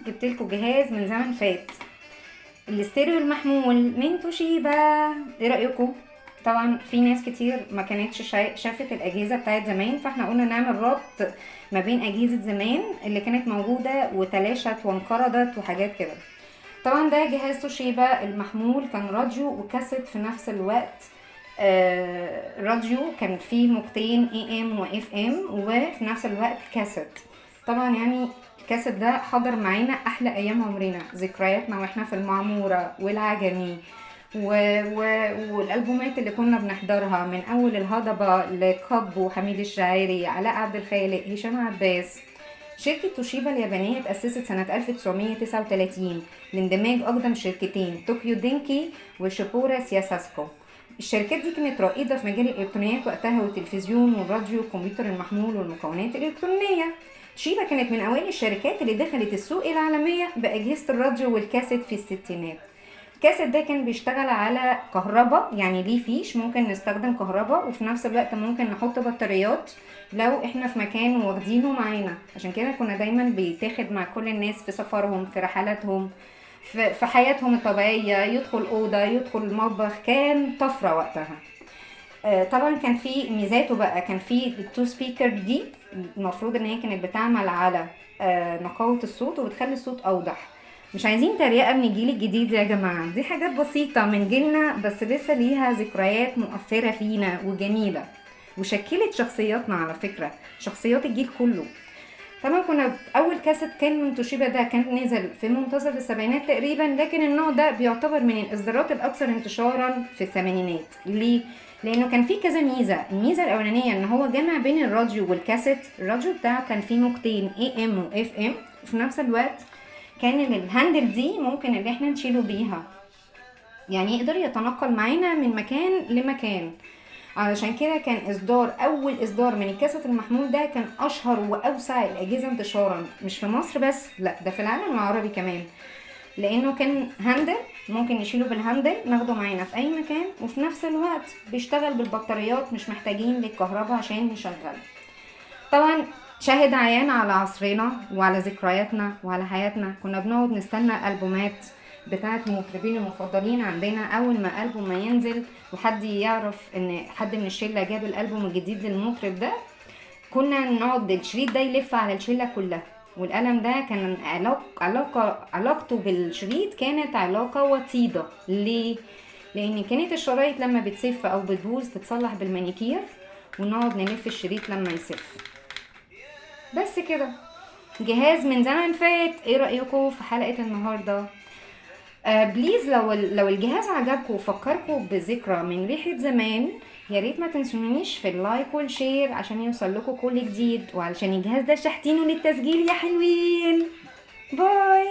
جبتلكوا جهاز من زمن فات، الاستيريو المحمول من توشيبا. ايه رأيكم؟ طبعا في ناس كتير ما كانتش شافت الاجهزة بتاعت زمان، فاحنا قلنا نعمل ربط ما بين اجهزة زمان اللي كانت موجودة وتلاشت وانقرضت وحاجات كده. طبعا ده جهاز توشيبا المحمول، كان راديو وكاسيت في نفس الوقت. راديو كان فيه موجتين AM و FM، وفي نفس الوقت كاسيت. طبعا يعني الكاسيت ده حضر معانا احلى ايام عمرنا، ذكرياتنا واحنا في المعمورة والعجمي والالبومات اللي كنا بنحضرها، من اول الهضبة لكب وحميد الشاعري، علاء عبد الخالق، هشام عباس. شركة توشيبا اليابانية اتأسست سنة 1939 لاندماج أقدم شركتين، طوكيو دينكي وشيبورا سياساسكو. الشركات دي كانت رائدة في مجال الإلكترونيات وقتها، والتلفزيون والراديو والكمبيوتر المحمول والمكونات الإلكترونية. توشيبا كانت من أوائل الشركات اللي دخلت السوق العالمية بأجهزة الراديو والكاسيت في الستينات. الكاسيت ده كان بيشتغل على كهرباء، يعني ليه فيش ممكن نستخدم كهرباء، وفي نفس الوقت ممكن نحط بطاريات لو احنا في مكان واخدينه معانا. عشان كده كنا دايما بيتاخد مع كل الناس في سفرهم، في رحلاتهم، في حياتهم الطبيعية، يدخل أوضة، يدخل المطبخ، كان طفرة وقتها. طبعا كان في ميزاته بقى، كان في التو سبيكر دي المفروض ان هي كانت بتعمل على نقاوة الصوت وبتخلي الصوت اوضح. مش عايزين تريقة من الجيل الجديد يا جماعة، دي حاجات بسيطة من جيلنا بس لسه ليها ذكريات مؤثرة فينا وجميلة، وشكلت شخصياتنا على فكرة، شخصيات الجيل كله. طبعا كنا اول كاسيت كان من توشيبا ده كان نزل في منتصف السبعينات تقريبا، لكن النوع ده بيعتبر من الاصدارات الاكثر انتشارا في الثمانينات. ليه؟ لانه كان فيه كذا ميزه. الميزه الاولانيه ان هو جمع بين الراديو والكاسيت. الراديو بتاعه كان فيه موجتين AM و FM، وفي نفس الوقت كان الهاندل دي ممكن ان احنا نشيله بيها، يعني يقدر يتنقل معانا من مكان لمكان. علشان كده كان اول اصدار من الكاسيت المحمول ده كان اشهر واوسع الاجهزه انتشارا، مش في مصر بس، لا ده في العالم العربي كمان، لانه كان هاندل ممكن نشيله بالهاندل ناخده معانا في اي مكان، وفي نفس الوقت بيشتغل بالبطاريات، مش محتاجين للكهرباء عشان نشغله. طبعا شاهد عيان على عصرنا وعلى ذكرياتنا وعلى حياتنا. كنا بنقعد نستنى الالبومات بتاعت المطربين المفضلين عندنا، اول ما البوم ما ينزل وحد يعرف ان حد من الشله جاب الالبوم الجديد للمطرب ده، كنا نقعد الشريط ده يلف على الشله كلها. والقلم ده كان علاقته بالشريط كانت علاقه وطيده. ليه؟ لان كانت الشرايط لما بتسف او بتبوظ تتصلح بالمانيكير، ونقعد نلف الشريط لما يسف. بس كده، جهاز من زمن فات. ايه رأيكم في حلقة النهاردة؟ بليز لو الجهاز عجبكم وفكركم بذكرى من ريحة زمان، يا ريت ما تنسونيش في اللايك والشير عشان يوصل لكم كل جديد، وعلشان الجهاز ده شحتينه للتسجيل يا حلوين. باي.